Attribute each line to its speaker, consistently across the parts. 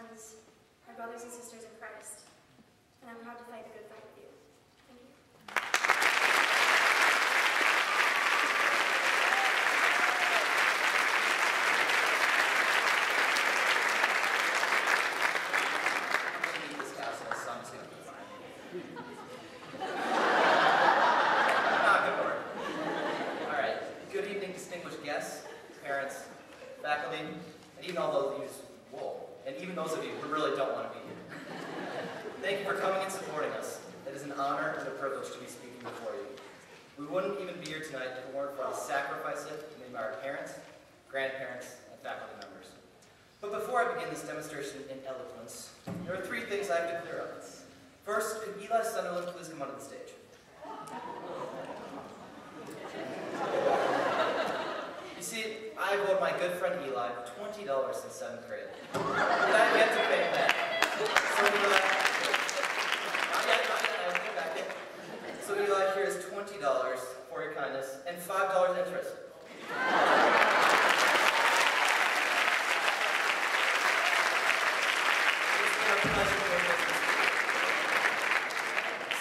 Speaker 1: friends, my brothers and sisters in Christ, and I'm proud to fight the good fight with you. Thank you.
Speaker 2: Parents, faculty, and even all those and even those of you who really don't want to be here. Thank you for coming and supporting us. It is an honor and a privilege to be speaking before you. We wouldn't even be here tonight if it weren't for the sacrifice made by our parents, grandparents, and faculty members. But before I begin this demonstration in eloquence, there are 3 things I have to clear up. First, could Eli Sunderland please come onto the stage? You see, I owed my good friend Eli $20 in 7th grade. And I've yet to pay him back. So Eli, I'll pay back yet. So Eli, here is $20 for your kindness and $5 interest.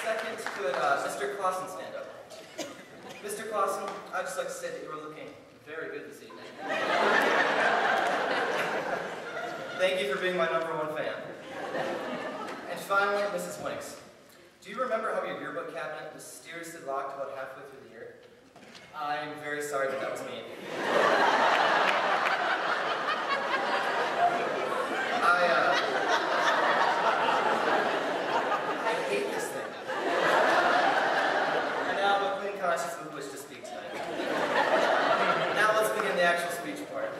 Speaker 2: Second, could Mr. Clausen stand up? Mr. Clausen, I'd just like to say that you were looking very good this evening. Thank you for being my #1 fan. And finally, Mrs. Winks. Do you remember how your yearbook cabinet mysteriously locked about halfway through the year? I'm very sorry that was me. I hate this thing. And now I'm a clean conscience with which to speak tonight. Now let's begin the actual speech part.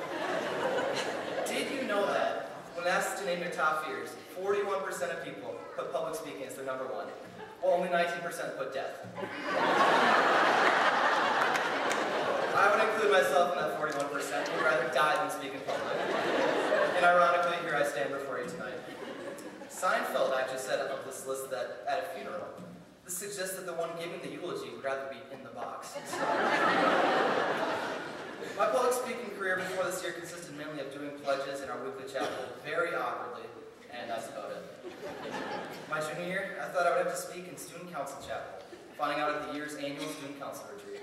Speaker 2: Did you know that, when asked to name your top fears, 41% of people put public speaking as their #1, while only 19% put death? I would include myself in that 41%, who would rather die than speak in public. And ironically, here I stand before you tonight. Seinfeld actually said of this list that at a funeral, this suggests that the one giving the eulogy would rather be in the box. My public speaking career before this year consisted mainly of doing pledges in our weekly chapel very awkwardly, and that's about it. My junior year, I thought I would have to speak in student council chapel, finding out at the year's annual student council retreat.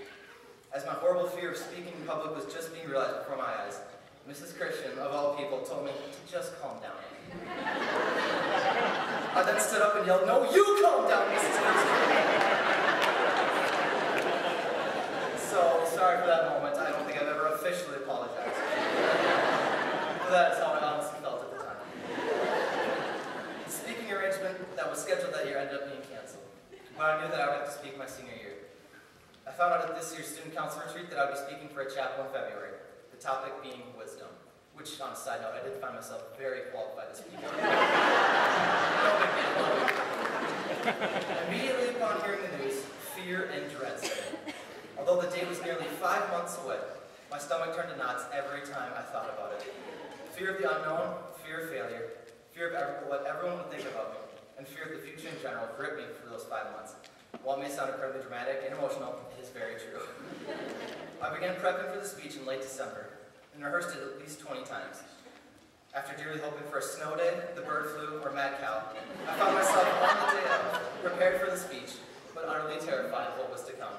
Speaker 2: As my horrible fear of speaking in public was just being realized before my eyes, Mrs. Christian, of all people, told me to just calm down. I then stood up and yelled, "No, you calm down, Mrs. Christian!" So, sorry for that moment. I don't think I've ever officially apologized. But that's how I honestly felt at the time. The speaking arrangement that was scheduled that year ended up being canceled. But I knew that I would have to speak my senior year. I found out at this year's student council retreat that I would be speaking for a chapel in February, the topic being wisdom. Which, on a side note, I did find myself very qualified to speak on. Immediately upon hearing the news, fear and dread set in. Although the date was nearly 5 months away, my stomach turned to knots every time I thought about it. Fear of the unknown, fear of failure, fear of what everyone would think about me, and fear of the future in general gripped me for those 5 months. While it may sound incredibly dramatic and emotional, it is very true. I began prepping for the speech in late December, and rehearsed it at least 20 times. After dearly hoping for a snow day, the bird flu, or mad cow, I found myself on the day of, prepared for the speech, but utterly terrified of what was to come.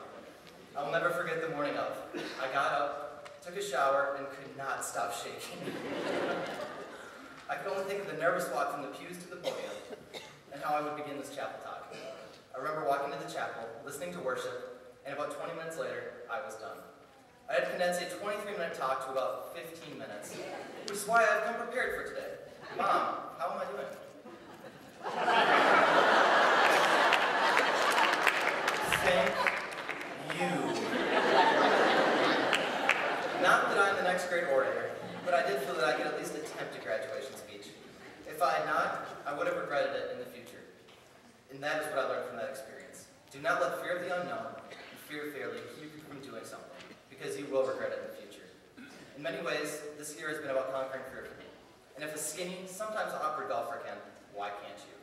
Speaker 2: I will never forget the morning of. I got up, took a shower, and could not stop shaking. I could only think of the nervous walk from the pews to the podium, and how I would begin this chapel talk. I remember walking to the chapel, listening to worship, and about 20 minutes later, I was done. I had condensed a 23-minute talk to about 15 minutes, which is why I've come prepared for today. Mom, how am I doing? Thank you. Not that I'm the next great orator, but I did feel that I could at least attempt a graduation speech. If I had not, I would have regretted it in the future. And that is what I learned from that experience. Do not let fear of the unknown and fear of failure keep you from doing something, because you will regret it in the future. In many ways, this year has been about conquering fear for me. And if a skinny, sometimes awkward golfer can, why can't you?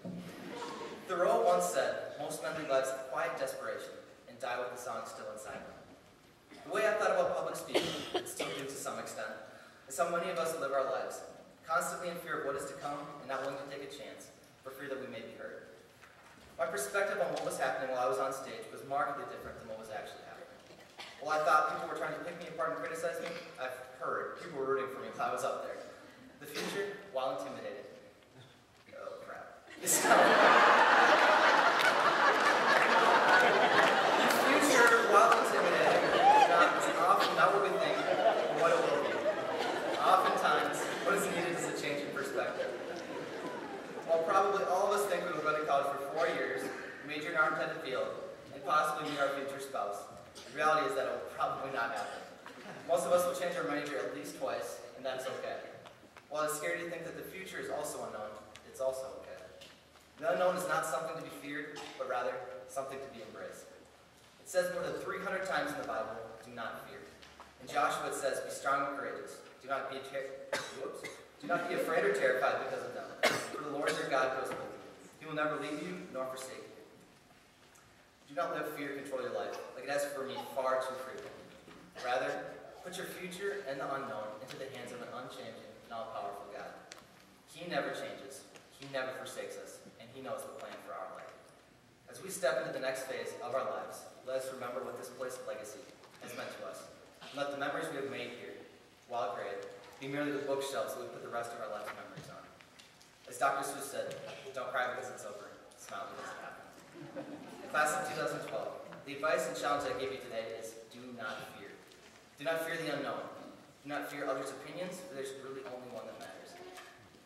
Speaker 2: Thoreau once said, most men lead lives of quiet desperation and die with the song still inside them. The way I thought about public speaking, and still do to some extent, is how many of us live our lives, constantly in fear of what is to come and not willing My perspective on what was happening while I was on stage was markedly different than what was actually happening. While I thought people were trying to pick me apart and criticize me, I've heard people were rooting for me while I was up there. The future, while intimidating. Oh, crap. The future, while intimidating, is often not what we think, but what it will be. Oftentimes, what is needed is a change in perspective. While probably all of us think we will go to college for 4 years, major in our intended field, and possibly meet our future spouse, the reality is that it will probably not happen. Most of us will change our major at least twice, and that's okay. While it's scary to think that the future is also unknown, it's also okay. The unknown is not something to be feared, but rather something to be embraced. It says more than 300 times in the Bible, do not fear. In Joshua it says, be strong and courageous. Do not be afraid or terrified because of them. For the Lord your God goes with you. He will never leave you nor forsake you. Do not let fear control your life, like it has for me far too frequently. Rather, put your future and the unknown into the hands of an unchanging and all-powerful God. He never changes, He never forsakes us, and He knows the plan for our life. As we step into the next phase of our lives, let us remember what this place of legacy has meant to us. And let the memories we have made here, while great, be merely the bookshelves that we put the rest of our life's memories on. As Dr. Seuss said, don't cry because it's over, smile because it happened. Class of 2012, the advice and challenge I gave you today is do not fear. Do not fear the unknown. Do not fear others' opinions, for there's really only one that matters.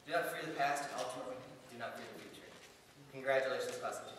Speaker 2: Do not fear the past, and ultimately, do not fear the future. Congratulations, class of 2012.